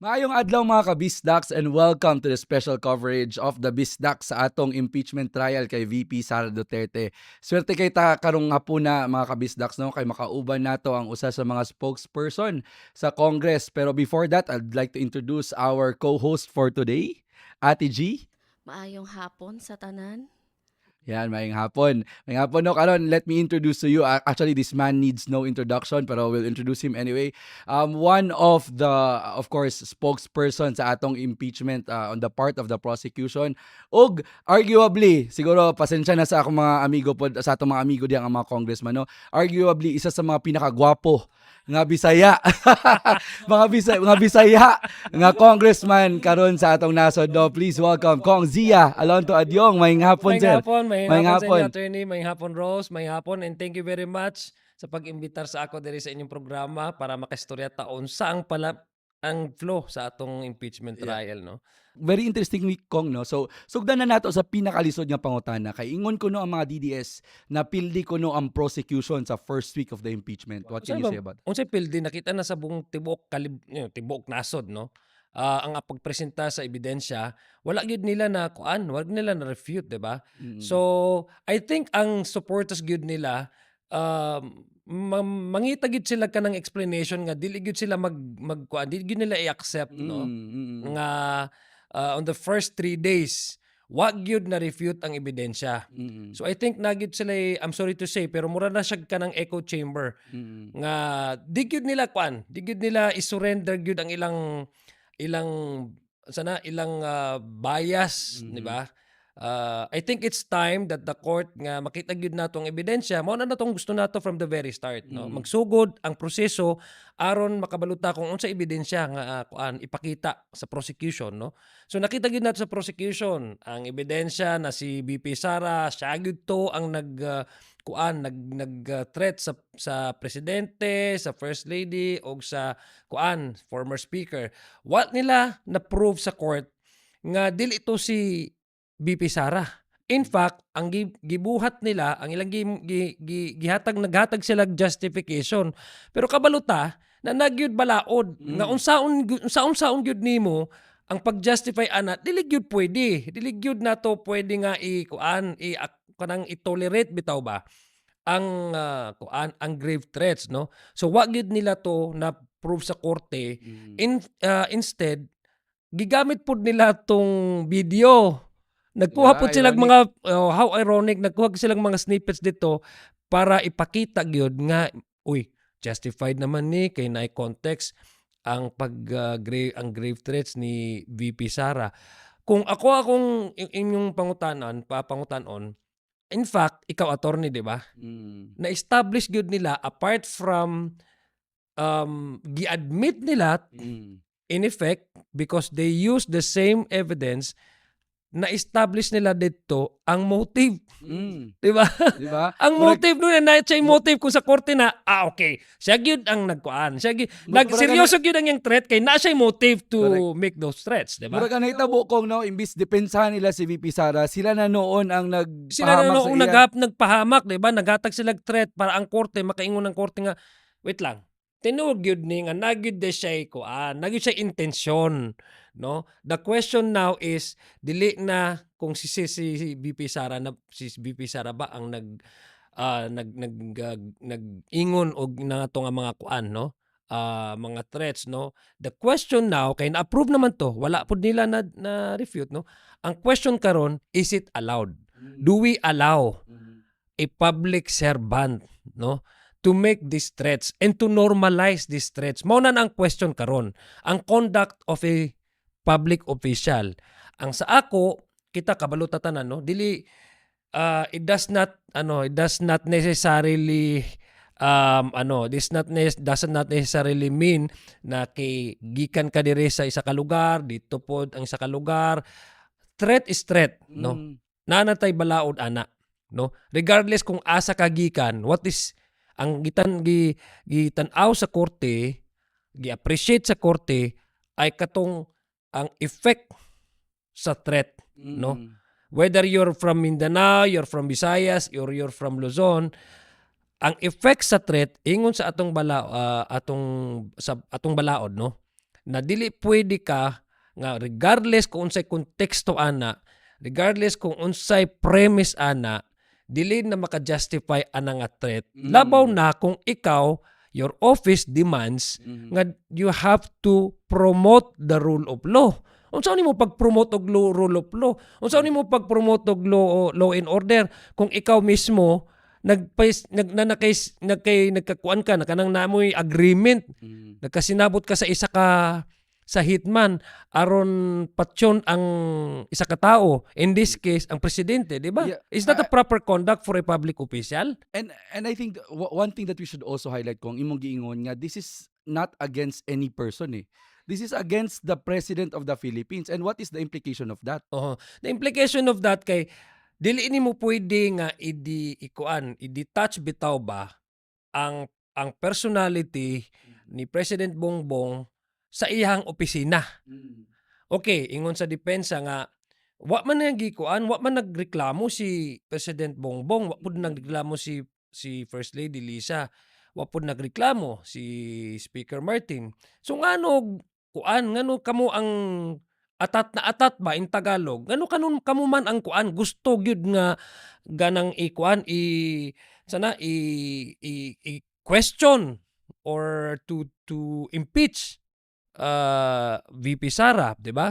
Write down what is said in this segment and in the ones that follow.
Maayong adlaw mga ka-Bisdax and welcome to the special coverage of the Bisdax sa atong impeachment trial kay VP Sara Duterte. Swerte kay ta karong hapuna mga ka-Bisdax no kay makauban nato ang usa sa mga spokesperson sa Congress. Pero before that, I'd like to introduce our co-host for today, Ate G. Maayong hapon sa tanan. Yan, maayong hapon. Maayong hapon, no? Karon, let me introduce to you. Actually, this man needs no introduction, pero we'll introduce him anyway. One of the, of course, spokesperson sa atong impeachment on the part of the prosecution. Ug, arguably, siguro, pasensya na sa akong mga amigo po, sa atong mga amigo diyan ang mga congressman, no? Arguably, isa sa mga pinakagwapo nga Bisaya. mga Bisaya nga congressman karon sa atong nasod. No? Please welcome Kong Zia Alonto Adyong. Maayong hapon, sir. May hapon sa inyo, attorney, may hapon Rose, may hapon, and thank you very much sa pag-imbitar sa ako diri sa inyong programa para makastorya taon saang pala ang flow sa atong impeachment trial, no? Very interesting week, Kong, no? So, sugdan na nato sa pinakalisod nga pangutana. Kay ingon ko no ang mga DDS na pildi ko no ang prosecution sa first week of the impeachment. What can you say about that? Unsay pildi nakita na sa buong tibuok nasod, no? Ang pagpresenta sa ebidensya, wala gyud nila na kuan, wala nila na refute, 'di ba? So, I think ang supporters gyud nila mangita gyud sila kanang explanation nga dili gyud sila magkuan, dili gyud nila i-accept, no? Nga on the first 3 days wa gyud na refute ang ebidensya. So I think nagyud sila, I'm sorry to say, pero mura na siya kanang echo chamber nga di gyud nila kuan, di gyud nila i-surrender gyud ang ilang bias, di ba? I think it's time that the court nga makita gyud nato ang ebidensya. Mao na natong gusto nato from the very start, no? Magsugod ang proseso aron makabaluta kung unsa ebidensya nga kuan ipakita sa prosecution, no? So nakita gyud nato sa prosecution ang ebidensya na si BP Sara siya gyud to ang threat sa presidente, sa first lady o sa former speaker. What nila na prove sa court nga dili ito si BP Sara. In fact, ang gibuhat nila, ang ilang naghatag sila justification. Pero kabaluta na nagyud balaod nga unsaon gyud nimo ang pag-justify ana, dili gyud pwede. Dili gyud nato pwede nga kanang i-tolerate bitaw ba ang grave threats, no? So wa gyud nila to na prove sa korte. Instead gigamit pud nila tong video. Nagkuha pud sila mga how ironic, nagkuha sila mga snippets dito para ipakita gyud nga justified naman ni kay naay context ang grave threats ni VP Sara. Kung akong inyong pangutanon, in fact, ikaw attorney, di ba? Na-establish gyud nila apart from gi-admit nila in effect because they use the same evidence, na-establish nila dito ang motive. Di ba? Diba? Ang motive nun na siya yung motive kung sa korte na okay, siya gyud ang nagkuan. Siya seryoso gyud ang yung threat kay na siya yung motive to make those threats, di ba? Mura ka nahitabo, Kong, no? Imbis depensahan nila si VP Sara, sila na noon ang nagpahamak sa iya. Nagpahamak, di ba? Naghatag sila threat para ang korte makaingon ng korte nga wait lang. Tinuod gyud ni nga nagyud de siya nagyud siya intensyon, no? The question now is dili na kung si VP Sara ba ang nag-ingon og nato nga mga no? Mga threats, no? The question now kay na-approve naman to, wala pud nila na refute, no? Ang question karon, is it allowed? Do we allow a public servant, no, to make these threats and to normalize these threats? Mao na ang question karon, ang conduct of a public official. Ang sa ako, kita kabalutatan, no, dili it does not necessarily does not necessarily mean na kay gikan ka diri sa isa ka lugar, dito pod ang isa ka lugar. Threat is threat, no? Nanatay balaod ana, no? Regardless kung asa ka gikan, what is ang gitan-aw sa korte, gi-appreciate sa korte ay katong ang effect sa threat, no? Whether you're from Mindanao, you're from Visayas, or you're from Luzon, ang effect sa threat ingon sa atong balaod, no, na dili pwede ka nga regardless kung unsay konteksto ana, regardless kung unsay premise ana, dili na maka-justify ana nga threat. Labaw na kung ikaw, your office demands nga you have to promote the rule of law. Unsa ni mo pag-promote og rule of law? Unsa ni mo pag-promote og law and order kung ikaw mismo nagkakuan ka na kanang namoy agreement, nagkasinabot ka sa isa ka sa hitman aron patyon ang isa ka tao, in this case ang presidente, di ba? Yeah, Is that a proper conduct for a public official? And I think one thing that we should also highlight kung imong giingon nga, this is not against any person eh. This is against the President of the Philippines. And what is the implication of that? The implication of that kay dili nimo pwede nga i-detach bitaw ba ang personality ni President Bongbong sa iyang opisina. Okay, ingon sa depensa nga wa man nagreklamo si President Bongbong, wa pud nagreklamo si First Lady Lisa, wa pud nagreklamo si Speaker Martin. So ngano kamo ang atat na atat ba in Tagalog? Ngano kamo man ang gusto gyud nga ganang question or to impeach VP Sara, di ba?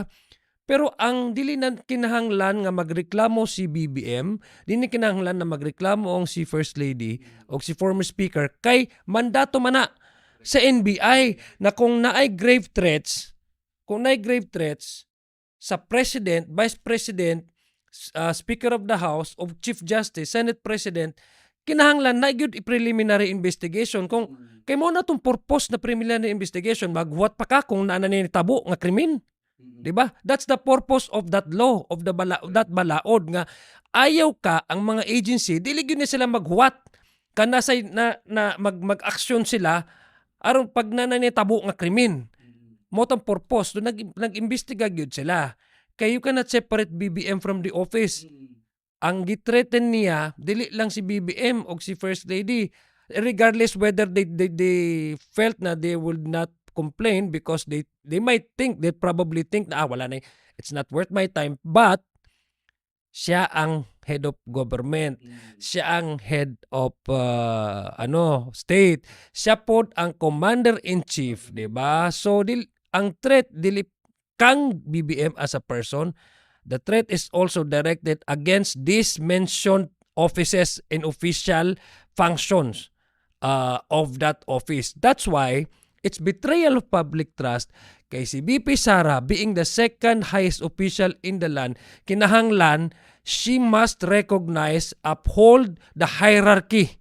Pero ang dili na kinahanglan nga magreklamo si BBM, dili kinahanglan na magreklamo ang si First Lady o si former Speaker kay mandato man na sa NBI na kung naay grave threats sa President, Vice President, Speaker of the House, of Chief Justice, Senate President, kinahanglan na gyud i-preliminary investigation. Kung kay mo na tong purpose na preliminary investigation, maghuwat pa ka kung naa na nitabo nga krimen. Diba? That's the purpose of that law, of that balaod nga ayaw ka ang mga agency dili gyud na sila maghuwat kana say mag-aksyon sila aron pag nananitabo nga krimen. Mo tong purpose do nag-imbestiga gyud sila. Kay you cannot separate BBM from the office. Ang githreaten niya dili lang si BBM o si First Lady, regardless whether they felt na they would not complain because they probably think na wala na, it's not worth my time, but siya ang head of government, siya ang head of state, siya pod ang commander-in-chief, di ba? So ang threat dili kang BBM as a person, the threat is also directed against these mentioned offices and official functions of that office. That's why it's betrayal of public trust kay si VP Sara being the second highest official in the land, kinahanglan she must recognize, uphold the hierarchy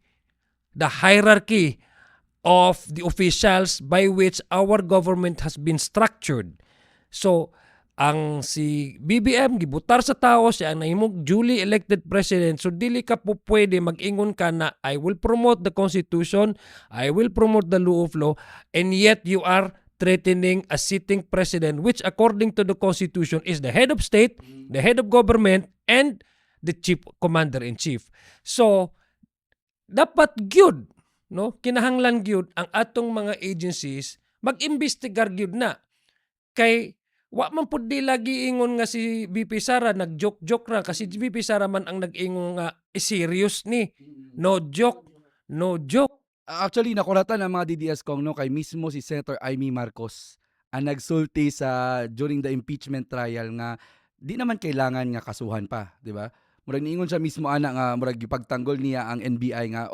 of the officials by which our government has been structured. So, ang si BBM gibutar sa tao, siya ang nahimong duly elected president, so dili ka po pwede mag-ingon ka na I will promote the Constitution, I will promote the rule of law, and yet you are threatening a sitting president which according to the Constitution is the head of state, the head of government, and the chief commander-in-chief. So, dapat gyud, no? Kinahanglan gyud ang atong mga agencies mag-imbestigar gyud na. Kay wa man pud di lagi ingon nga si VP Sara nag-joke ra kasi VP Sara man ang nag-ingon nga serious ni. No joke. Actually, nakuratan ang mga DDS kong no kay mismo si Senator Amy Marcos ang nagsulti during the impeachment trial nga di naman kailangan nga kasuhan pa, di ba? Murag niingon siya mismo ana nga murag gipagtanggol niya ang NBI nga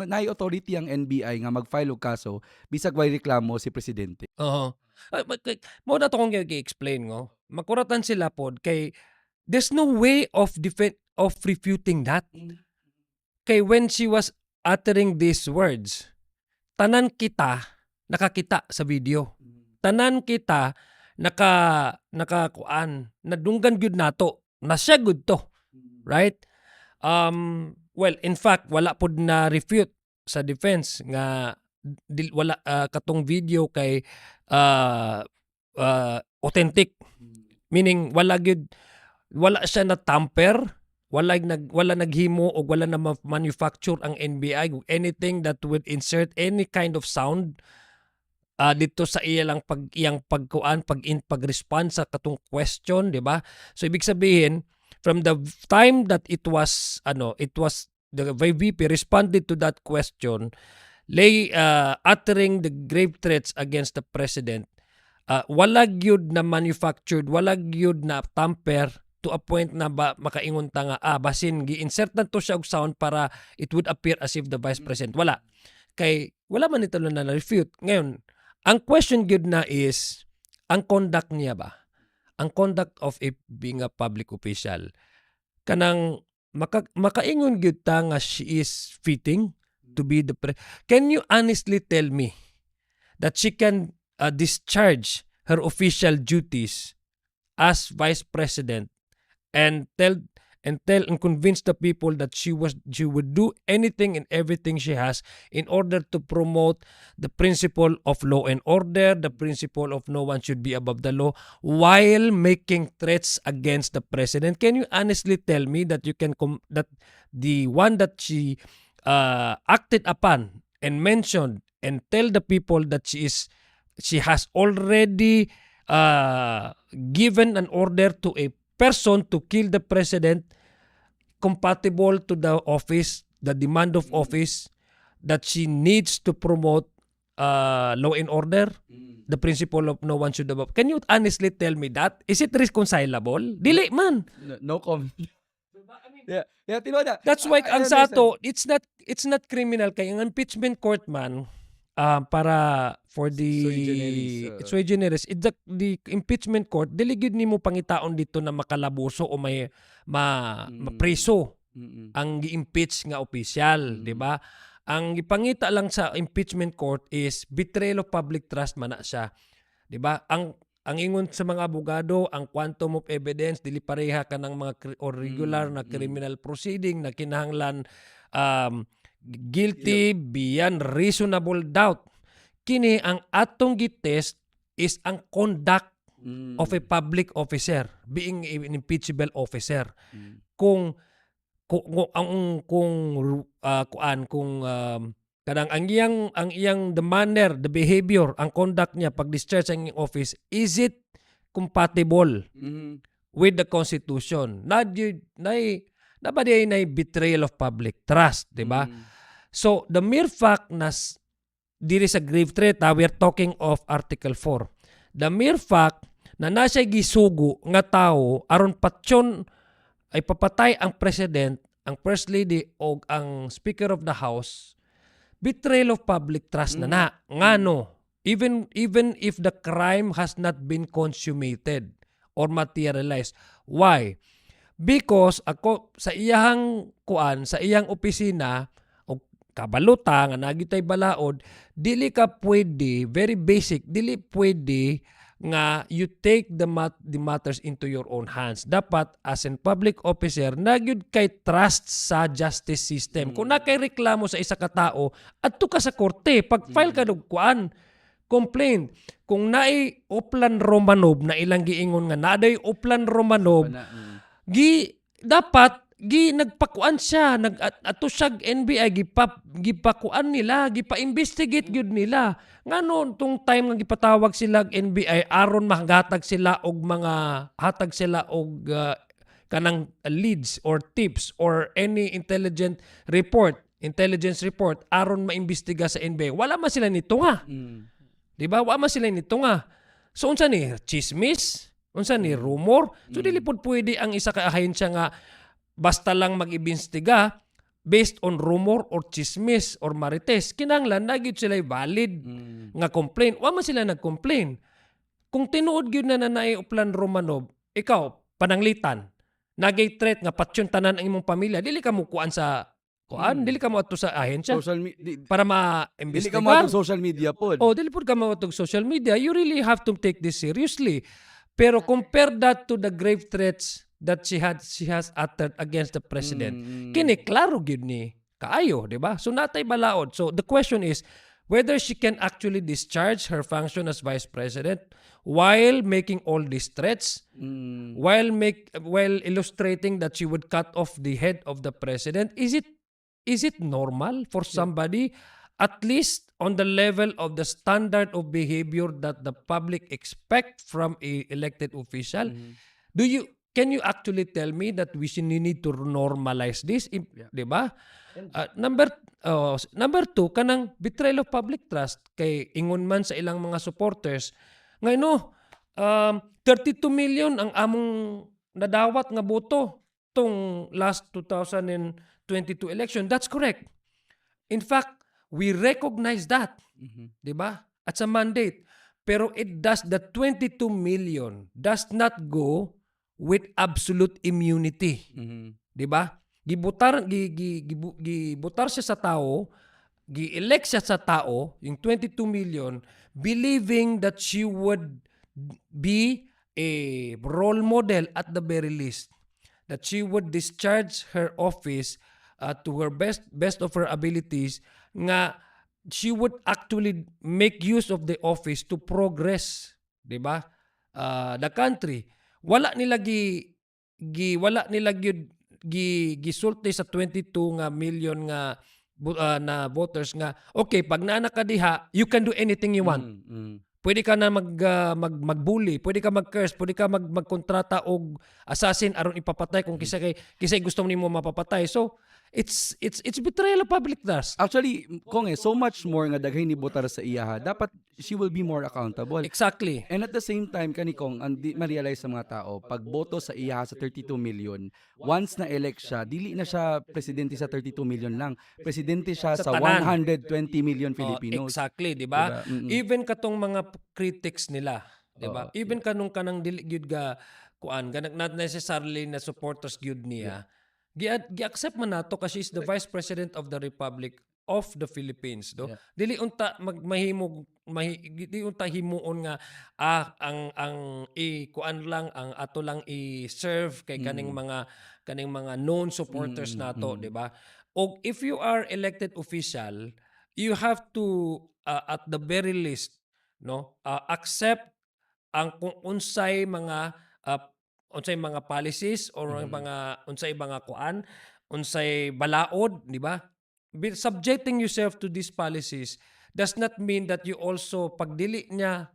naay authority ang NBI nga mag-file og kaso bisag way reklamo si presidente. Mo na to kong i-explain ngo. Makuratan sila pod kay there's no way of refuting that. Kay when she was uttering these words, tanan kita nakakita sa video. Tanan kita nakakuan, nadunggan gyud nato. Nasya gud to. Right? Well, in fact, wala pod na refute sa defense nga wala katong video kay authentic, meaning wala siya na tamper, wala naghimo o wala na manufacture ang NBI anything that would insert any kind of sound dito sa iyang pag-respond sa katong question, di ba? So ibig sabihin, from the time that it was the VP responded to that question, uttering the grave threats against the president, wala gyud na manufactured, wala gyud na tamper to a point na makaingon ta nga basin gi-insert na to siya og sound para it would appear as if the vice president. Wala. Kay wala man ito na refute. Ngayon, ang question gyud na is ang conduct niya ba? Ang conduct of being a public official. Kanang makaingon gyud ta nga she is fitting to be the Can you honestly tell me that she can discharge her official duties as vice president and convince the people that she would do anything and everything she has in order to promote the principle of law and order, the principle of no one should be above the law, while making threats against the president? Can you honestly tell me that that the one that she acted upon and mentioned and tell the people that she has already given an order to a person to kill the president compatible to the office, the demand of office, that she needs to promote law and order, the principle of no one should above. Can you honestly tell me that? Is it reconcilable? Dili man. No comment. Yeah, tinoda. That's why I ang sa understand. ato, it's not criminal kay ang impeachment court man para for the Sui generis, the impeachment court dili gyud nimo pangitaon dito na makalabuso o may mapreso ang gi-impeach nga opisyal, di ba? Ang ipangita lang sa impeachment court is betrayal of public trust man na siya. Di ba? Ang ingon sa mga abogado, ang quantum of evidence dili pareha ka ng mga or regular na criminal proceeding na kinahanglan guilty beyond reasonable doubt. Kini ang atong gitest is ang conduct of a public officer, being an impeachable officer. Kung kanang ang iyang the manner, the behavior, ang conduct niya pag discharge ang iyang office, is it compatible with the Constitution? Na ba na betrayal of public trust, di ba? So, the mere fact na diri sa grave threat, we are talking of Article 4. The mere fact na nasa gisugo nga tao aron patyon ay papatay ang president, ang first lady o ang speaker of the house, betrayal of public trust na ngano, even if the crime has not been consummated or materialized. Why? Because ako sa iyang sa iyang opisina o kabaluta nga nagitay balaod, dili ka pwede, very basic, dili pwede nga you take the matters into your own hands. Dapat as in public officer, nagyud kay trust sa justice system. Kung na kay reklamo sa isa ka tao, adto ka sa korte, pag file ka og complaint. Kung naay Oplan Romanov na ilang giingon nga naday Oplan Romanov, dapat nagpakuan siya, ato siya NBI gipakuan nila, gipa-investigate gyud nila. Ngano tong time nga gipatawag sila NBI aron mahatag sila og kanang leads or tips or any intelligence report aron maimbestiga sa NBI. Wala man sila nito nga. Di ba? Wala man sila nito nga. So unsa ni chismis? Unsa ni rumor? So dili pud pwede ang isa ka ahensya nga basta lang mag-imbestiga based on rumor or chismis or marites. Kinahanglan nagyud sila valid nga complaint. Wa man sila nag-complain. Kung tinuod gyud na naay Oplan Romanov, ikaw pananglitan, nagay threat nga patyon tanan ang imong pamilya, dili ka mo kuan sa dili ka mo ato sa ahensya para Dili ka ma-imbestigar. mo atong social media pod. Dili po ka mawatog social media. You really have to take this seriously. Pero compare that to the grave threats that she has uttered against the president. Kini klaro gyud ni kaayo, di ba? So natay balaod. So the question is whether she can actually discharge her function as vice president while making all these threats, while illustrating that she would cut off the head of the president. Is it normal for somebody at least on the level of the standard of behavior that the public expect from a elected official. Can you actually tell me that need to normalize this? Yeah. Di ba? Number two, kanang betrayal of public trust kay ingon man sa ilang mga supporters nga 32 million ang among nadawat nga boto tong last 2022 election. That's correct. In fact, we recognize that. Di ba? At sa mandate. Pero the 22 million does not go with absolute immunity. Di ba? Gibutar siya sa tao, gi-elect siya sa tao, yung 22 million, believing that she would be a role model at the very least. That she would discharge her office to her best of her abilities, nga she would actually make use of the office to progress, di ba? The country. Wala nila gisulti sa 22 nga million nga na voters nga okay, pag naanak ka diha, you can do anything you want. Pwede ka na magbully, pwede ka mag-curse, pwede ka magkontrata og assassin aron ipapatay kung kisay gusto nimo mapapatay. So it's betrayal of public trust. Actually, kung so much more nga daghay ni botar sa iya, dapat she will be more accountable. Exactly. And at the same time, kung ma-realize sa mga tao, pag boto sa iya sa 32 million, once na-elect siya, dili na siya presidente sa 32 million lang. Presidente siya sa tanan. 120 million Filipinos. Exactly, di ba? Diba? Even katong mga critics nila, di ba? Oo, Even kanang dili gyud ga kuan, not necessarily na supporters gyud niya. Gi-accept man nato kasi she's the Vice President of the Republic of the Philippines, do. Yeah. Dili unta dili unta himuon nga ang kuan lang ang ato lang i-serve kay kaning mga known supporters nato, di ba? Og if you are elected official, you have to at the very least accept ang kung unsay mga policies or unsay mga kuan, unsay balaod, di ba? Subjecting yourself to these policies does not mean that you also pag dili na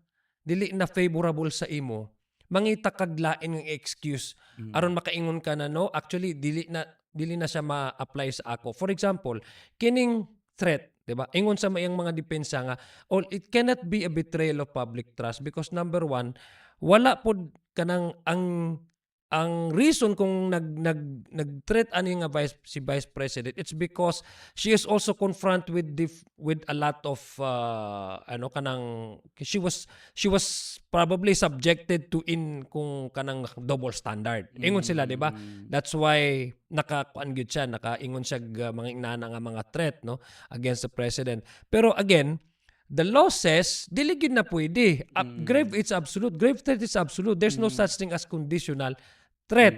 favorable sa imo, mangita kag lain ng excuse aron makaingon ka na actually dili na siya ma-apply sa ako. For example, kining threat, di ba? Ingon sa mayang mga depensa nga, it cannot be a betrayal of public trust because number one, wala pod kanang ang reason kung nag-threat ani nga si Vice President, it's because she is also confront with a lot of she was probably subjected to kung kanang double standard. Ingon sila, di ba? That's why nakakuan gyud siya, nakaingon siya mga inana nga mga threat against the president. Pero again, the law says, dili gyud na pwede. Grave, it's absolute. Grave threat is absolute. There's no such thing as conditional threat.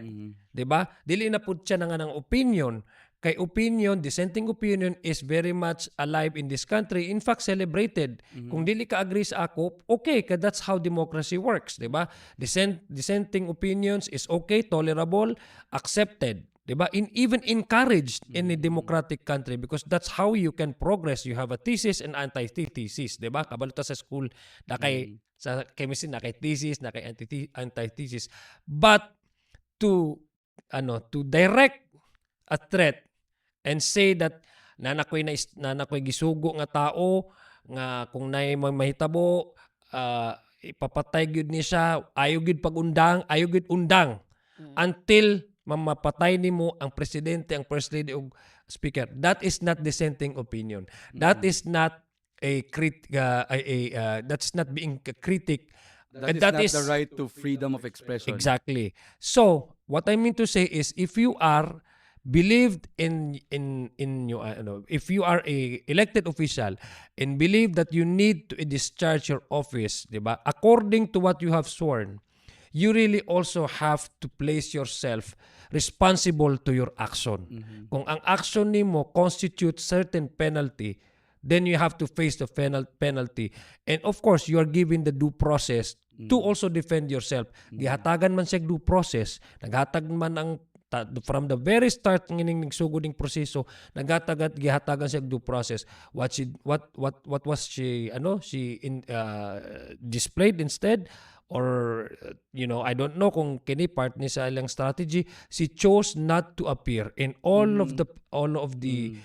Diba? Dili na pud siya ng opinion. Kay opinion, dissenting opinion is very much alive in this country. In fact, celebrated. Kung dili ka agree sa ako, okay, cause that's how democracy works. Diba? Dissenting opinions is okay, tolerable, accepted. Diba? Even encouraged in a democratic country because that's how you can progress. You have a thesis and antithesis. Diba? Kabalita sa school, sa chemistry, na kay thesis, na kay antithesis. But to direct a threat and say that nanakoy gisugo nga tao nga kung nay mahitabo ipapatay gyud ni siya, ayo gyud pag-undang, ayo gyud undang until mamapatay nimo ang presidente, ang first lady ug speaker. That is not dissenting opinion. That is not that's not being a critic. That is not the right to freedom of expression. Exactly. So, what I mean to say is if you are believed in you if you are a elected official and believe that you need to discharge your office, diba? According to what you have sworn, you really also have to place yourself responsible to your action. Kung ang action nimo constitutes certain penalty, then you have to face the penalty. And of course, you are given the due process to also defend yourself. Gihatagan man siya due process, naghatag man ang from the very start ng ining nagsugod ning proseso gihatagan siya og due process. What was she displayed instead, or I don't know kung kini part ni sa ilang strategy. She chose not to appear in all of the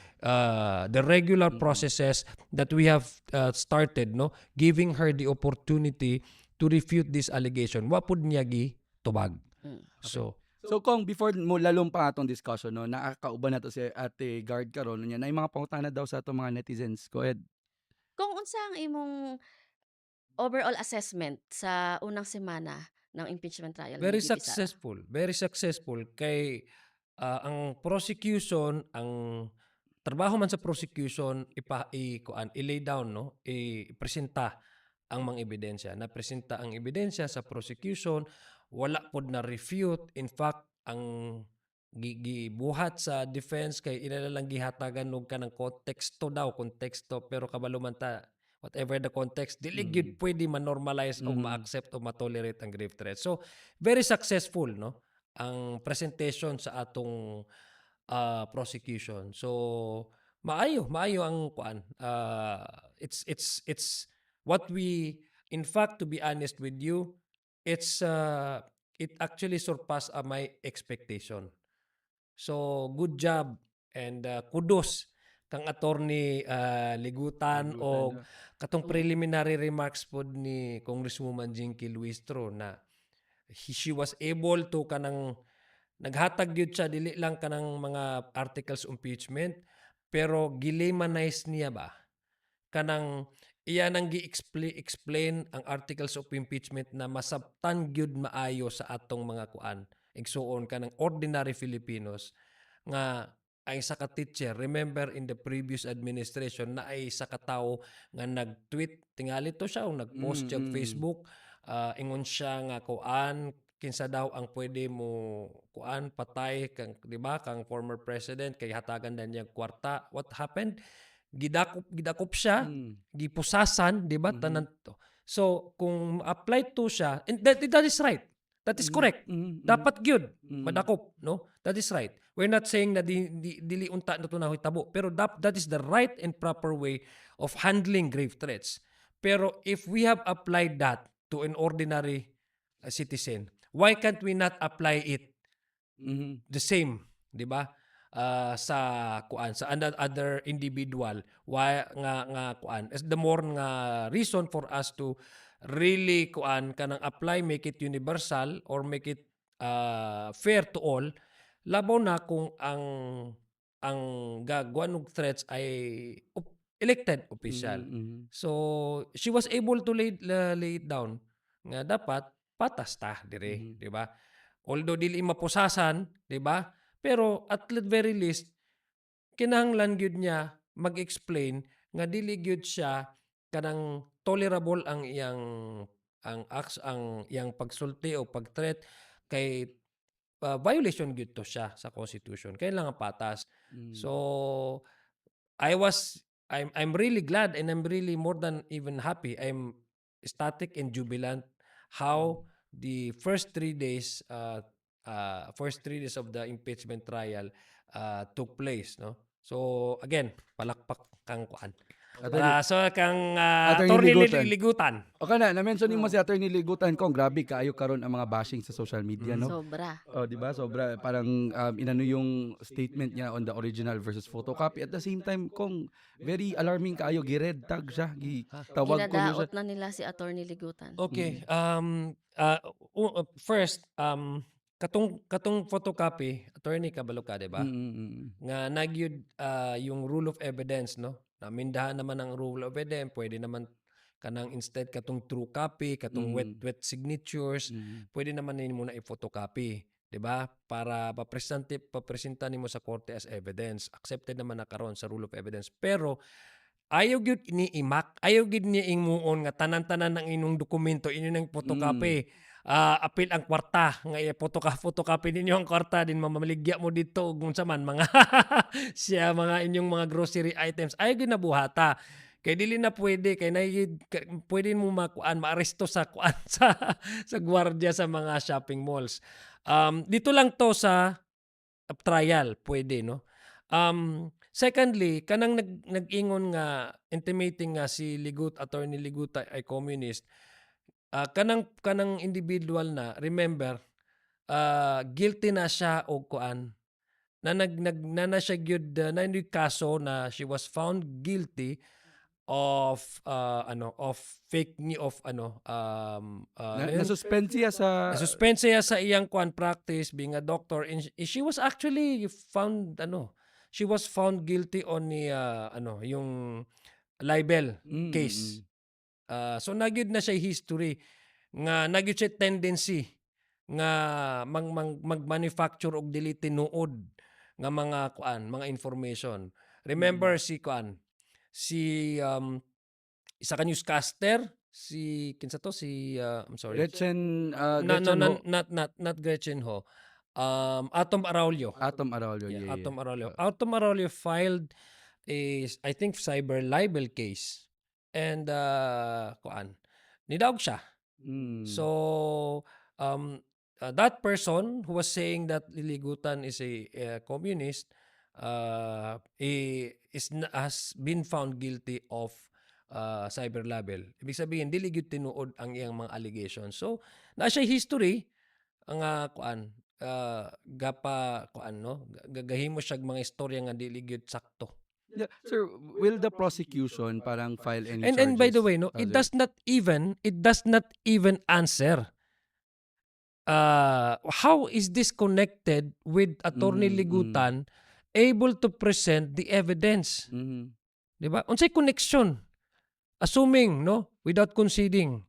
regular processes that we have started, no, giving her the opportunity to refute this allegation. Wa pud niya tubag. So So kung before mo lalong pa atong discussion, no, nakakauban na to si Ate Guard karon niya na yung mga pangutana daw sa atong mga netizens. Go ahead. Kung unsa ang imong overall assessment sa unang semana ng impeachment trial ni very VP Sara? successful kay ang prosecution, ang trabaho man sa prosecution i-lay down, no, i-presenta ang mga ebidensya. Napresenta ang ebidensya sa prosecution, wala pod na refute. In fact, ang gibuhat sa defense kay ila lang gihatagan og kanang konteksto, pero kabalo man ta whatever the context, dili gyud pwede ma-normalize o ma-accept o ma-tolerate ang grave threats. So very successful, no, ang presentation sa atong prosecution. So maayo ang kuan. It's what we, in fact, to be honest with you, it actually surpassed my expectation. So good job and kudos kang attorney Ligutan o katong preliminary remarks pod ni Congresswoman Jinky Luistro na she was able to kanang naghatag gyud siya dili lang kanang mga articles of impeachment, pero gilemanize niya ba kanang iya nang gi-explain ang articles of impeachment na masabtan gyud maayo sa atong mga kuan igsuon kanang ordinary Filipinos nga ay isa ka teacher. Remember in the previous administration na ay isa ka tawo nga nag-tweet tingali to siya o nag-post siya sa Facebook, ingon siya nga kuan kinsa daw ang pwede mo kuan patay kang, di ba, kang former president kay hatagan na niya kwarta. What happened? Gidakop siya, gipusasan, di ba, tanan to. So kung apply to siya, and that is right. That is correct. Dapat gyud madakop, no? That is right. We're not saying na dili unta na to nahitabo, pero that is the right and proper way of handling grave threats. Pero if we have applied that to an ordinary citizen, why can't we not apply it the same, di ba? Sa kuan sa other individual, why nga kuan is the more nga reason for us to really kuan kanang apply, make it universal or make it fair to all, labaw na kung ang gagawan og threats ay elected official. So she was able to lay it down nga dapat patas ta dire, di ba? Although dili mapusasan, di ba? Pero at the very least kinahanglan gyud niya mag-explain nga dili gyud siya kanang tolerable ang iyang acts, ang iyang pagsulti o pag-threat kay violation gyud to siya sa constitution. Kailangan patas. So I'm really glad and I'm really more than even happy. I'm ecstatic and jubilant how the first 3 days of the impeachment trial took place, no? So again, palakpak kang kuan. So kang Attorney Ligutan. Okay na mention mo si Attorney Ligutan kung grabe kaayo karon ang mga bashing sa social media, no? Sobra. Oh, di ba? Sobra parang inano yung statement niya on the original versus photocopy. At the same time, kung very alarming kaayo, gi-red tag siya, gitawag ko niya siya. Ginadaot na nila si Attorney Ligutan. Okay. First, katong photocopy, attorney kabalo ka, di ba? Nga nagyud yung rule of evidence, no? Namindahan naman ang rule of evidence, pwede naman kanang instead katong true copy, katong wet signatures, pwede naman nimo na i-photocopy, 'di ba? Para papresenta nimo sa korte as evidence. Accepted naman na karon sa rule of evidence. Pero ayaw gyud ni imak, ayaw gyud ni ingmuon nga tanan-tanan ng inong dokumento inyo nang photocopy. Apil ang kwarta nga photocopy ninyo ang kwarta din mamaligya mo dito kung sa man mga siya mga inyong mga grocery items ay ginabuhata kay dili na pwede kay pwede mo maaresto sa kuan sa gwardiya sa mga shopping malls. Dito lang to sa trial pwede, no? Secondly, kanang nag-ingon nga intimating nga si Attorney Liguta ay communist. Kanang individual na remember, guilty na siya og kuan na na siya gyud na yung kaso na she was found guilty of of fake ni of ano yun? Na-suspend siya sa Nasuspend siya sa iyang kuan practice being a doctor, and she was actually found she was found guilty on the yung libel mm, case. So nagyud na siya history nga nagyud siya tendency nga mag-manufacture og dili tinuod nga mga kuan, mga information. Remember si kuan, si isa ka newscaster, si kinsa to si I'm sorry. Gretchen, No, Gretchen Ho. not Gretchen Ho. Atom Araulio. Atom Arroyo, yeah. Atom Araulio. Atom Araulio filed I think cyber libel case. And kuan, nidaog siya. Mm. So that person who was saying that Liligutan is a communist has been found guilty of cyber libel. Ibig sabihin dili gyud tinuod ang iyang mga allegations. So na siya history ang kuan gapa kuan no gagahimo siya mga istorya nga dili gyud sakto. Yeah, sir, will the prosecution parang file any charges? And by the way, no, it other- does not even answer. How is this connected with Attorney Ligutan able to present the evidence? Mhm. Di ba? Unsay connection? Assuming, no, without conceding.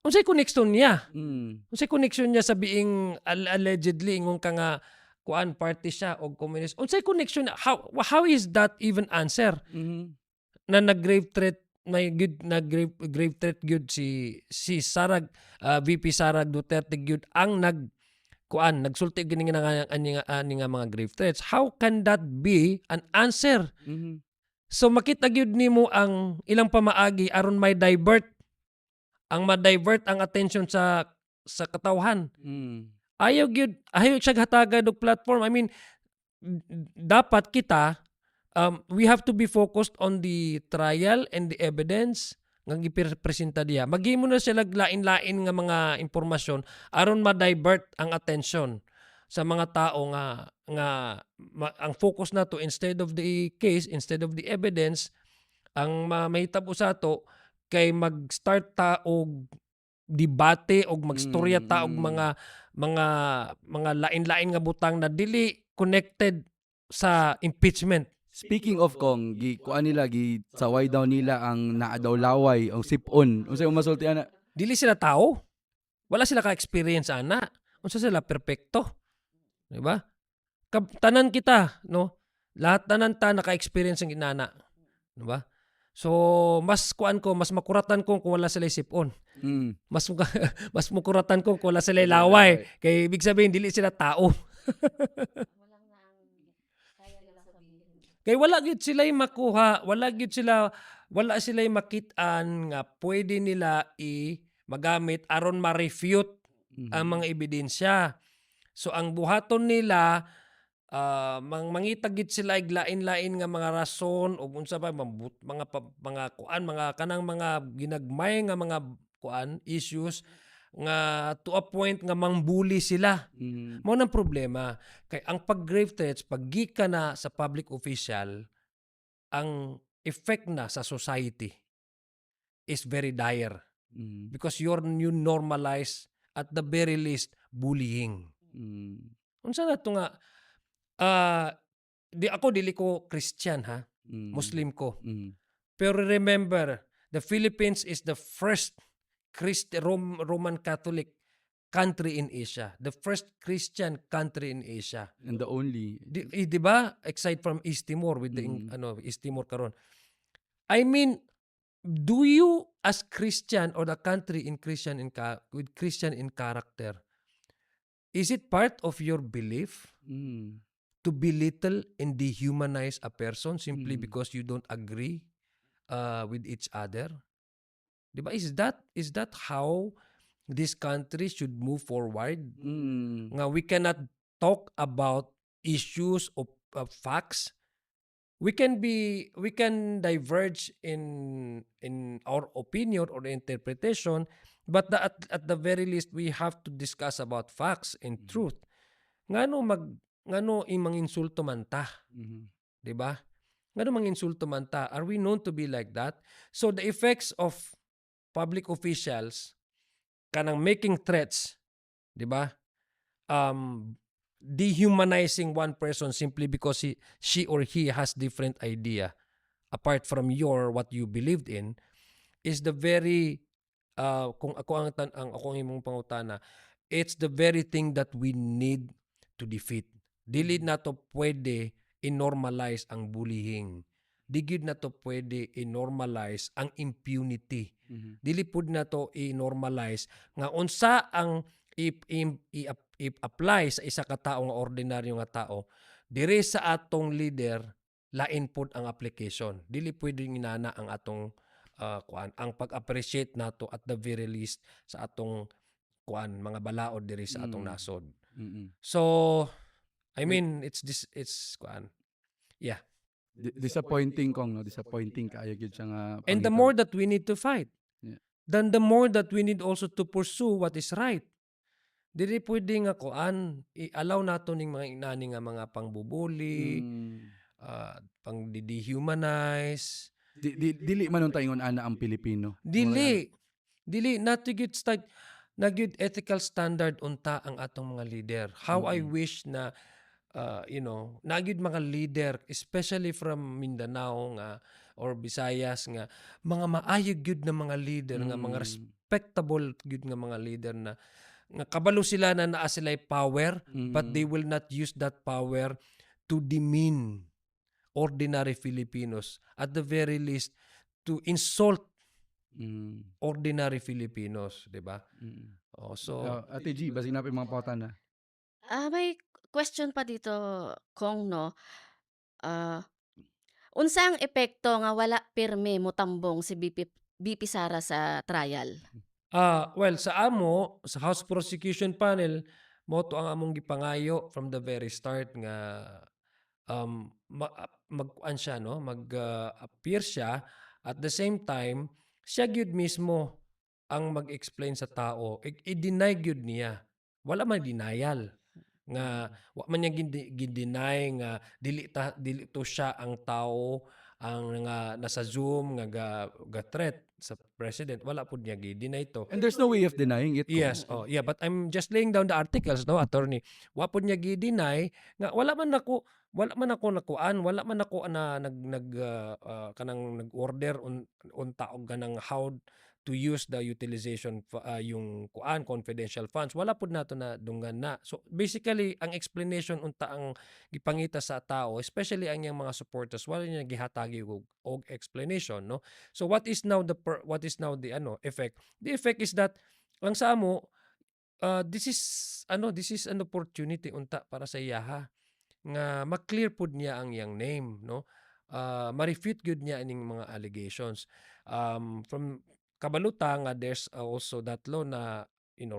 Unsay connection niya? Mm. Unsay connection niya sa being allegedly ingon ka nga kuan party siya o communist? Unsay connection niya? How is that even answer? Mhm. Na nag-grave threat may good na grave threat gyud si Sarag VP Sarag Duterte gyud ang nagsulti gini nga ani nga mga grave threats. How can that be an answer? Mhm. So makita gyud nimo ang ilang pamaagi aron may divert ang attention sa katawhan. Mm. Ayaw siya hatagad og platform. I mean, dapat kita we have to be focused on the trial and the evidence nga gipresenta diha. Maghimo na sila lain-lain nga mga impormasyon aron ma-divert ang attention sa mga tao nga ang focus nato instead of the case, instead of the evidence, ang mahitabo sa ato kay mag-start ta og debate og magstorya ta og mga lain-lain nga butang na dili connected sa impeachment. Speaking of Kong, kuan nila saway daw nila ang naa daw laway ang sipon. Unsay masulti ana? Dili sila tao. Wala sila ka-experience ana. Unsa sila perpekto. Di ba? Tanan kita, no? Lahat tanan ta naka-experience ang inana. Di ba? So, mas makuratan ko kung wala sila sipon. Mm. Mas makuratan ko kung wala sila laway. Kay ibig sabihin dili sila tao. Walang na ang kaya nila sabihin. Kay wala gyud sila makuha, wala sila makitaan nga pwede nila magamit aron ma-refute ang mga ebidensya. So ang buhaton nila mangitag gid sila og lain-lain nga mga rason ug unsa pa mga kuan mga kanang mga ginagmay nga mga kuan issues nga to a point nga mangbuli sila. Mhm. Mao nang problema kay ang pag-grave threats paggikan na sa public official, ang effect na sa society is very dire Mhm. because you normalize at the very least bullying. Mm. Unsa na to nga dili ko Christian ha, Mm. Muslim ko. Mm. Pero remember, the Philippines is the first Roman Catholic country in Asia. The first Christian country in Asia. And the only Di ba? Aside from East Timor with the East Timor karon. I mean, do you as Christian or the country in Christian with Christian in character, is it part of your belief Mm. to belittle and dehumanize a person simply Mm. because you don't agree with each other? Diba? Is that how this country should move forward? Mm. Nga we cannot talk about issues of facts, we can diverge in our opinion or interpretation, but at the very least we have to discuss about facts and Mhm. truth. Ngano imang insulto man ta, Mhm. 'di ba? Ngano mang insulto man ta? Are we known to be like that? So the effects of public officials kanang making threats, 'di ba? Um Dehumanizing one person simply because she or he has different idea apart from what you believed in is the very kung ako ako ang imong pangutana, it's the very thing that we need to defeat. Dili Mhm. na to pwede i-normalize ang bullying. Di gyud na to pwede i-normalize ang impunity. Mhm. Dili pud na to i-normalize nga unsa ang i-apply sa isa ka tawo nga ordinaryo nga tao diri sa atong leader lain pud ang application. Dili pwedeng inana ang atong kuan ang pag-appreciate nato at the very least sa atong kuan mga balaod diri sa atong Mm. nasod. Mm. So I Like mean it's kuan. Yeah. disappointing kong no, disappointing kaayo gyud siya nga And the panghitabo. more that we need to fight, Yeah. then the more that we need also to pursue what is right. Dili pwede nga kuan i-allow nato ning mga inani nga mga pangbubuli, Mm. pang-dehumanize. Dili man unta ingon ana ang Pilipino. Murag ana. Dili not to get start na gyud ethical standard unta ang atong mga leader. How I Mm. wish na na gyud mga leader especially from Mindanao nga or Visayas nga mga maayo gyud na mga leader nga mga Mm. respectable gyud nga mga leader na nga kabalo sila na naa sila'y power but they Mm. will not use that power to demean ordinary Filipinos, at the very least to insult Mm. ordinary Filipinos, 'di ba? Mm. Oh, so Ate G, basig na pa yung mga pangutana. May question pa dito, Kong, 'no. Ah, Unsa ang epekto nga wala pirme motambong si BP Sara sa trial? well, sa House Prosecution Panel, moto ang among gipangayo from the very start nga magkuan siya, no? Appear siya at the same time siya gyud mismo ang mag-explain sa tao. I-deny gyud niya. Wala man denial nga wa man niya gin-deny nga dili to siya ang tao ang nga nasa Zoom nga threat sa president. Wala pud niya gi-deny to. And there's no way of denying it kung. Yes, yeah, but I'm just laying down the articles, no, attorney. Wa po niya gi-deny nga wala man ako nakuan, wala man ako na kanang nag-order unta og kanang how to use the utilization yung confidential funds. Wala pud nato na dunggan na. So basically ang explanation unta ang gipangita sa tao, especially ang iyang mga supporters, wala niya gihatagi og explanation, no. So what is now the effect? The effect is that ang sa amo this is an opportunity unta para sa iyaha nga ma-clear pud niya ang iyang name, no. Ma-refute gyud niya ining mga allegations. From kabaluta nga there's also that law na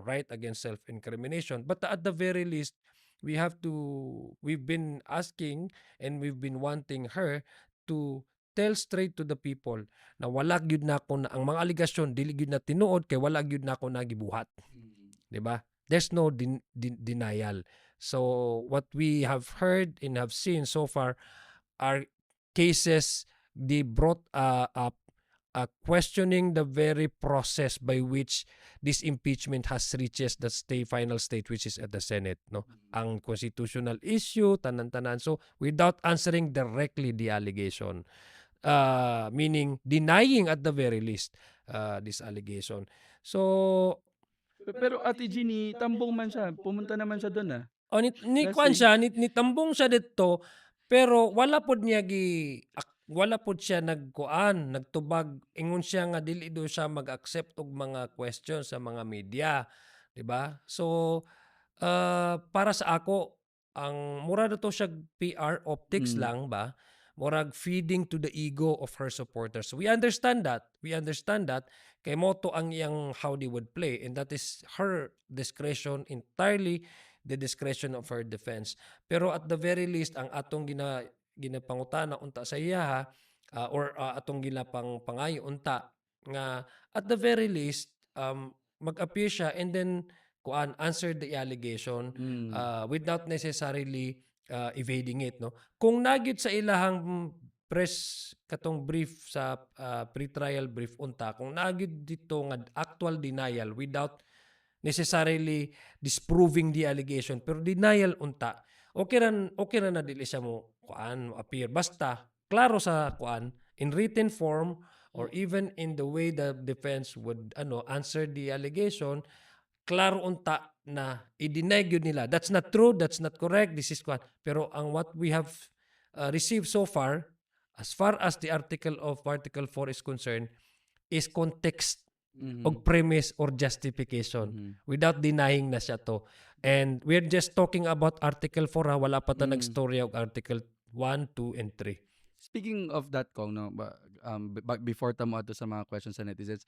right against self-incrimination, but at the very least we've been asking and we've been wanting her to tell straight to the people na wala gyud nako na ang mga aligasyon dili gyud na tinuod kay wala gyud nako nagibuhat, Mm. 'di ba? There's no denial. So what we have heard and have seen so far are cases they brought up questioning the very process by which this impeachment has reaches the final state, which is at the Senate, no. Ang constitutional issue tanan-tanan, so without answering directly the allegation, meaning denying at the very least this allegation. So Pero Ate G, ni tambong man siya, pumunta naman siya doon ah. ni Last kuan week. siya, nitambong siya didto, pero wala pod siya nagtubag, ingon siya nga dili daw siya mag-accept og mga questions sa mga media, 'di ba? So, para sa ako, ang mura na to siya PR optics Mm. lang ba? Murag feeding to the ego of her supporters. We understand that. Kay moto ang iyang how they would play, and that is her discretion entirely the discretion of her defense. Pero at the very least, ang atong ginapangutana unta sa iya or atong ginapang pangayo unta nga at the very least mag-appear siya and then answer the allegation without necessarily evading it, no. Kung nagyud sa ilahang press katong brief sa pre-trial brief unta, kung nagyud dito nga actual denial without necessarily disproving the allegation pero denial unta, okay ra na dili siya mo appear basta klaro sa in written form or even in the way the defense would answer the allegation, klaro unta na i-deny gyud nila that's not true, that's not correct, this is pero ang what we have received so far as the article 4 is concerned is context og premise or justification without denying na siya to. And we're just talking about Article 4 wala pa ta nagstorya og Article 1, 2, and 3. Speaking of that, Kong, no, before tamo ato sa mga questions sa netizens,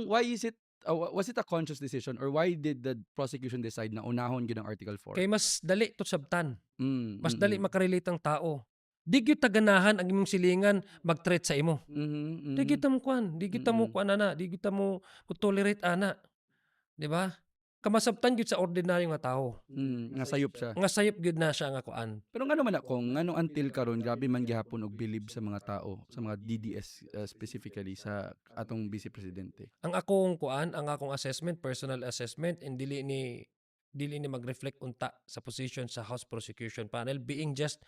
why is it, was it a conscious decision or why did the prosecution decide na unahon gyud ang Article 4? Kay mas dali to sabtan. Mas dali Mm. makarelate ang tao. Di gyud taganahan ang imong silingan mag-threat sa imo. Di gyud ta mo di gyud ta mo ana, di gyud ta mo tolerate ana. Di ba? Kamasabtan gyud sa ordinaryo nga tao. Nga sayop siya. Nga sayop gyud na siya nga Pero ngano man ako, ngano until karon grabe man gihapon og believe sa mga tao, sa mga DDS specifically sa atong vice presidente. Ang akong assessment, personal assessment, and dili ni mag-reflect unta sa position sa House Prosecution Panel being just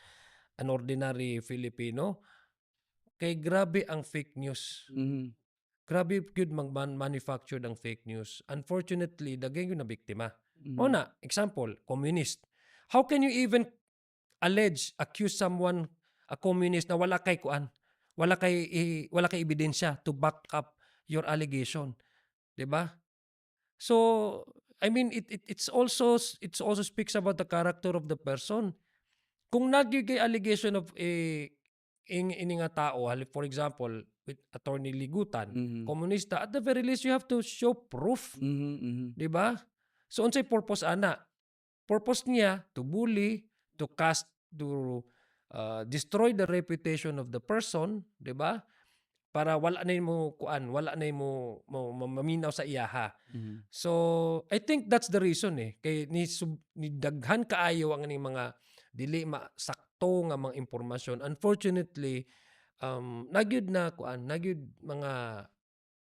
an ordinary Filipino. Kay grabe ang fake news. Grabe gyud manufactured ang fake news. Unfortunately, daghan gyud na biktima. Una, example, communist. How can you even accuse someone a communist na wala kay wala kay ebidensya to back up your allegation, 'di ba? So, I mean it's also speaks about the character of the person. Kung kay allegation of ini nga tao, for example, with Attorney Ligutan, komunista, at the very least you have to show proof, 'di ba? So unsay purpose ana? Purpose niya to bully, to destroy the reputation of the person, 'di ba? Para wala na mo maminaw sa iyaha. So I think that's the reason kay ni daghan kaayo ang aning mga dili masakto nga mga impormasyon. Unfortunately, nagyud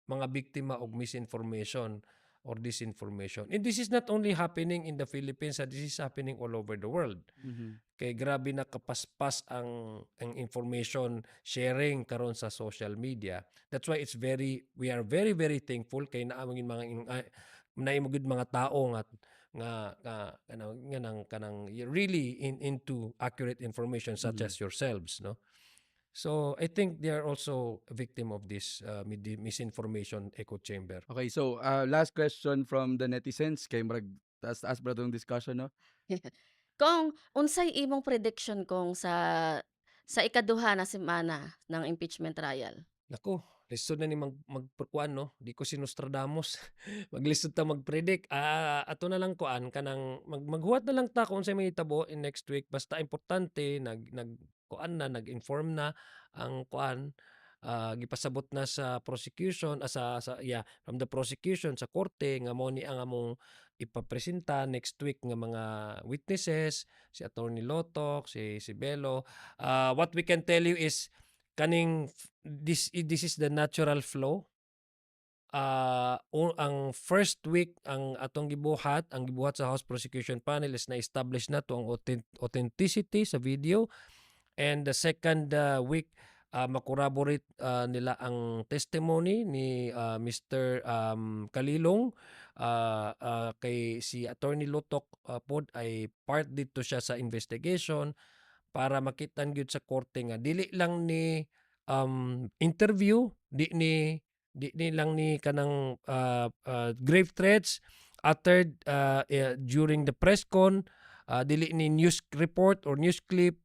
mga biktima og misinformation or disinformation. And this is not only happening in the Philippines, this is happening all over the world. Kay grabe na kapaspas ang information sharing karon sa social media. That's why we are very very thankful kay naamong naimugid mga tao nga kanang really into accurate information such as yourselves, no. So I think they are also a victim of this misinformation echo chamber. Okay, so last question from the netizens kay murag taas ba tong discussion, no? Kung unsay imong prediction kung sa ikaduha na semana ng impeachment trial? Nako, lisod na ni magkuan, no. Di ko si Nostradamus. Maglisod ta magpredict. Ato na lang kanang maghuwat na lang ta kung unsay mahitabo in next week. Basta importante nag-inform na ang gipasabot na sa prosecution from the prosecution sa korte nga mao ni ang among ipapresenta next week nga mga witnesses, si Attorney Lotok, si Bello. What we can tell you is this is the natural flow. Ang first week ang gibuhat sa House Prosecution Panel is na-establish na to ang authenticity sa video, and the second week makorroborate nila ang testimony ni Mr. Kalilong, kay si Attorney Lotok pod ay part dito siya sa investigation para makitan gyud sa korte nga dili lang ni interview, di ni lang ni kanang grave threats uttered during the press con, dili ni news report or news clip.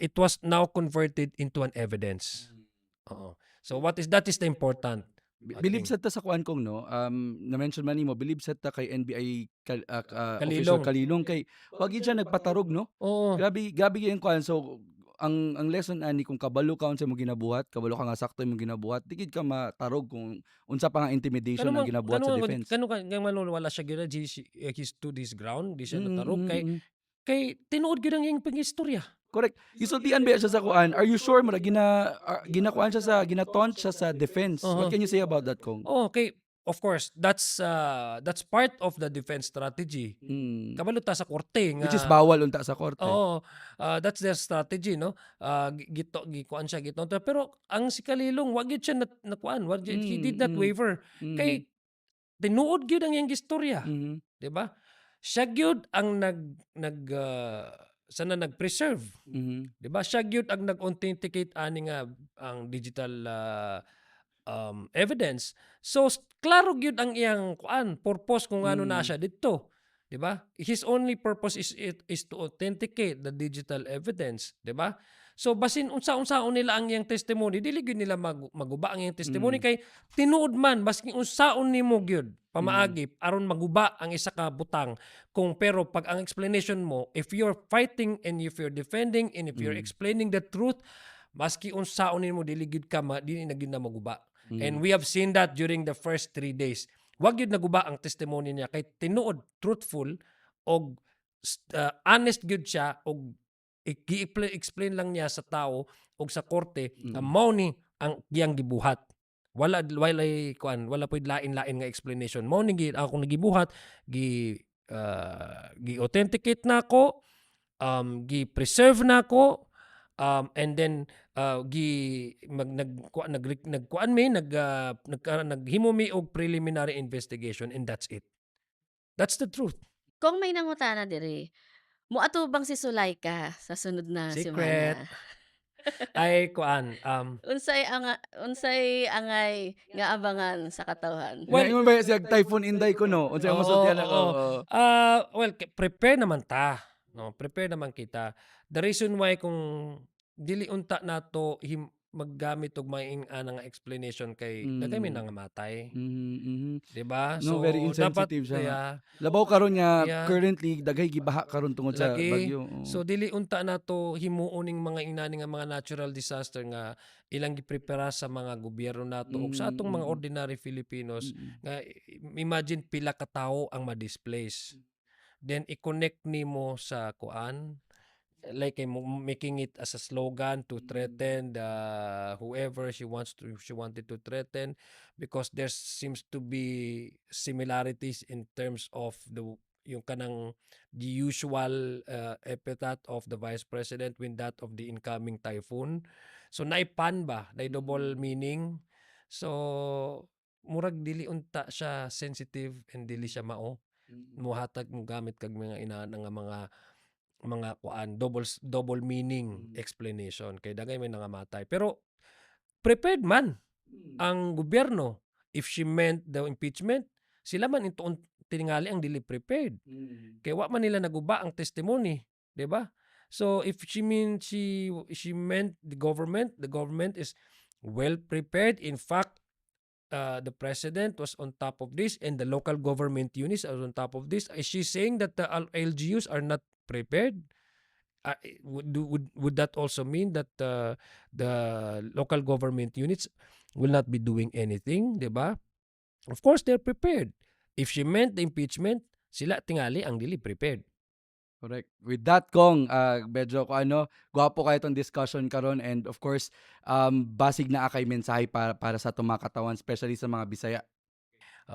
It was now converted into an evidence. So that is the important. Believe Hacking. sad ta sa kuan kong no, na-mention man nimo, believe sad ta kay NBI official Kalilong. Kalilong kay wag gyud siya nagpatarog no. Oo. Grabe gyud yung kuan. So ang lesson ani kung kabalo ka unsa imong ginabuhat, kabalo ka nga sakto imong ginabuhat, di gid ka matarog kung unsa pa nga intimidation ang ginabuhat sa defense. Kano ka nga man wala siya gyud he stood his ground, di siya natarog kay Mm. tinuod gyud ang iyang pangistorya. Correct. Gisultian ba siya sa kuan? Are you sure mo na ginakuan siya sa ginataunt siya sa defense? What Oo. can you say about that, Kong? Oo, kay of course that's part of the defense strategy. Mm. Kabalo ta sa korte Which is nga bawal unta sa korte. oo, that's their strategy, no? Gikuan siya gitonto pero ang si Kalilong wa gyud siya nakuan, he did not waver. Mhm. Kay tinuod gyud ang iyang gistorya, Mhm. di ba? Siya gyud ang sana nag-preserve, Mhm. di ba? Siya gyud ang nag-authenticate ani nga ang digital evidence. So klaro gyud ang iyang kuan, purpose kung ano na Mm. siya didto, di ba? His only purpose is to authenticate the digital evidence, di ba? So basin unsa-unsaon nila ang iyang testimony, dili gyud nila maguba ang iyang testimony Mm. kay tinuod man baski unsaon nimo gyud Mhm. pamaagi aron maguba ang isa ka butang kung pero pag ang explanation mo, if you're fighting and if you're defending and if you're Mm. explaining the truth, maski unsaon nimo dili gyud ka dili na gyud na maguba. And Mm. we have seen that during the first 3 days. Wag gyud naguba ang testimony niya kay tinuod truthful og honest gyud siya og explain lang niya sa tao og sa korte nga Mm. mao ni ang giyang gibuhat. Wala pud lain-lain nga explanation. Mao ni akong nagibuhat, gi-authenticate nako, gi-preserve nako, and then naghimo mi og preliminary investigation and that's it. That's the truth. Kung may nangutana diri, moatubang si Zuleika sa sunod na Secret. semana. Ay Unsay angay nga abangan sa katawhan? Well, Ingon ba siya Typhoon Inday ko no? Unsa oo, imong sultian ako? oo. Well, prepare naman ta, no? Prepare naman kita. The reason why kung dili unta nato maggamit og maing nga explanation kay dagay mi Mm. nangamatay, Mhm. Mhm. di ba? No, So very dapat insensitive siya nga. yeah, Labaw karon nga yeah, currently daghay gibaha karon tungod sa lagi. bagyo. So dili unta nato himuon ning mga inani nga mga natural disaster nga ilang giprepara sa mga gobyerno nato ug sa atong mga ordinary Filipinos nga imagine pila ka tawo ang ma-displace. Then i-connect nimo sa kuan like making it as a slogan to threaten the whoever she wanted to threaten because there seems to be similarities in terms of yung kanang the usual epithet of the vice president with that of the incoming typhoon. So naipan ba, na double meaning. So murag dili unta siya sensitive and dili siya mao muhatag mo gamit kag mga nga mga kuan double meaning explanation kay dagay may nangamatay pero prepared man ang gobyerno if she meant the impeachment sila man intuon tingali ang dili prepared kay wa man nila naguba ang testimony, di ba? So if she meant the government is well prepared. In fact, the president was on top of this and the local government units are on top of this. Is she saying that the LGUs are not prepared? Would that also mean that the local government units will not be doing anything, di ba? Of course, they're prepared. If she meant the impeachment, sila tingali ang dili prepared. Correct. With that, Kong, medyo gwapo kayo itong discussion karon and of course, basig na akay mensahe para sa tumakatawan, especially sa mga Bisaya.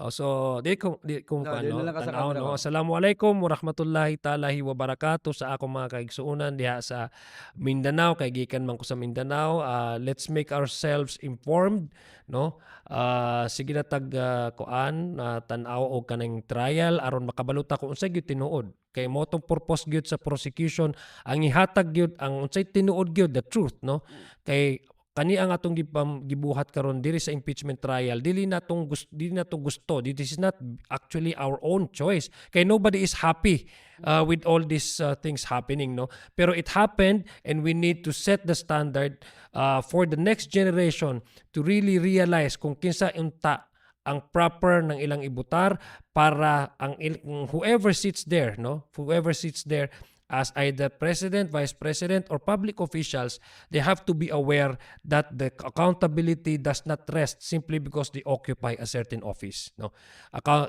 So, di kung No, di na lang ka sa tanaw, camera no. ko. Assalamualaikum warahmatullahi ta'ala wa barakatuh sa akong mga kaigsuonan diha sa Mindanao kay gikan man ko sa Mindanao. Let's make ourselves informed, no. Sige na tag kuan tan-aw og kanang trial aron makabaluta kung unsay gyud tinuod. Kay mo tong purpose gyud sa prosecution ang ihatag gyud ang unsay tinuod gyud the truth, no. Kay kani ang atong gibuhat karon diri sa impeachment trial, dili natong gusto. This is not actually our own choice. Kay nobody is happy with all these things happening, no? Pero it happened, and we need to set the standard for the next generation to really realize kung kinsa unta ang proper ng ilang ibutar para ang whoever sits there, no? Whoever sits there as either president, vice president, or public officials, they have to be aware that the accountability does not rest simply because they occupy a certain office. No,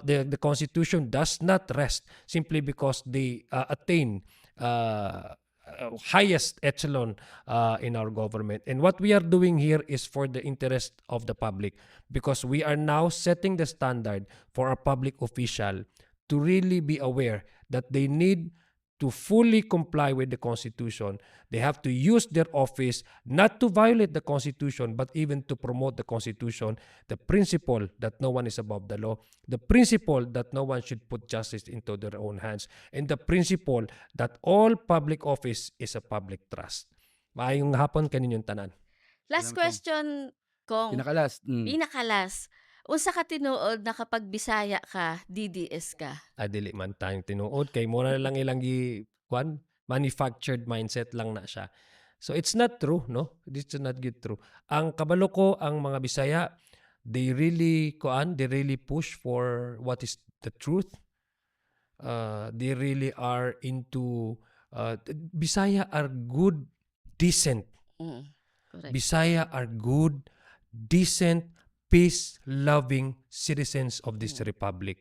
the Constitution does not rest simply because they attain highest echelon in our government. And what we are doing here is for the interest of the public, because we are now setting the standard for a public official to really be aware that they need to fully comply with the Constitution. They have to use their office not to violate the Constitution, but even to promote the Constitution, the principle that no one is above the law, the principle that no one should put justice into their own hands, and the principle that all public office is a public trust. Maayong hapon kaninyong tanan. Last Kong. question, Kong. Pinakalas. Pinakalas. Unsa ka tinuod na kapag Bisaya ka, DDS ka? Dili man tayong tinuod kay mura lang ilang manufactured mindset lang na siya. So it's not true, no? It's not good true. Ang kabalo ko, ang mga Bisaya, they really push for what is the truth. They really are into Bisaya are good, decent. Correct. Bisaya are good, decent, peace-loving citizens of this republic.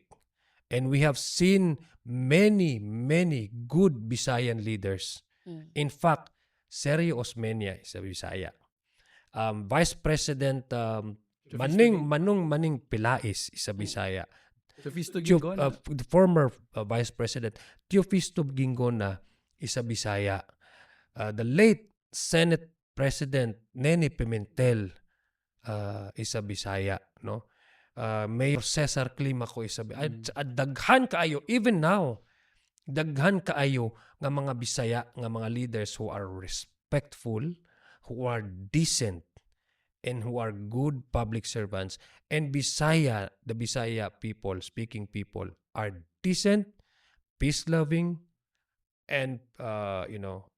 And we have seen many, many good Bisayan leaders. In fact, Sergio Osmeña is a Bisaya. Vice President Manung Pilais is a Bisaya. Sofisto Gingon. The former Vice President Teofisto Gingon is a Bisaya. The late Senate President Nene Pimentel is a Bisaya, no? Mayor Cesar Climaco is a daghan kaayo even now. Daghan kaayo nga mga Bisaya nga mga leaders who are respectful, who are decent, and who are good public servants. And Bisaya, the Bisaya people, speaking people, are decent, peace-loving, and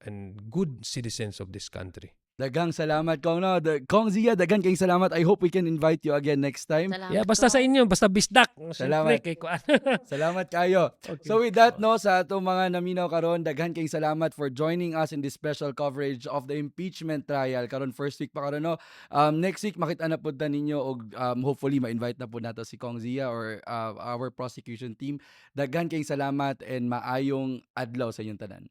and good citizens of this country. Daghang salamat, Kong. No? Kong Zia, daghang kayong salamat. I hope we can invite you again next time. Salamat, Yeah, basta sa Kong. inyo, basta bisdak. Salamat. Kay kuan. Salamat kayo. Okay. So with that, no, sa atong mga naminaw karon, daghan kayong salamat for joining us in this special coverage of the impeachment trial. Karon first week pa karon, no. Next week makita na pud ta ninyo og hopefully ma-invite na pud nato si Kong Zia or our prosecution team. Daghan kayong salamat and maayong adlaw sa inyong tanan.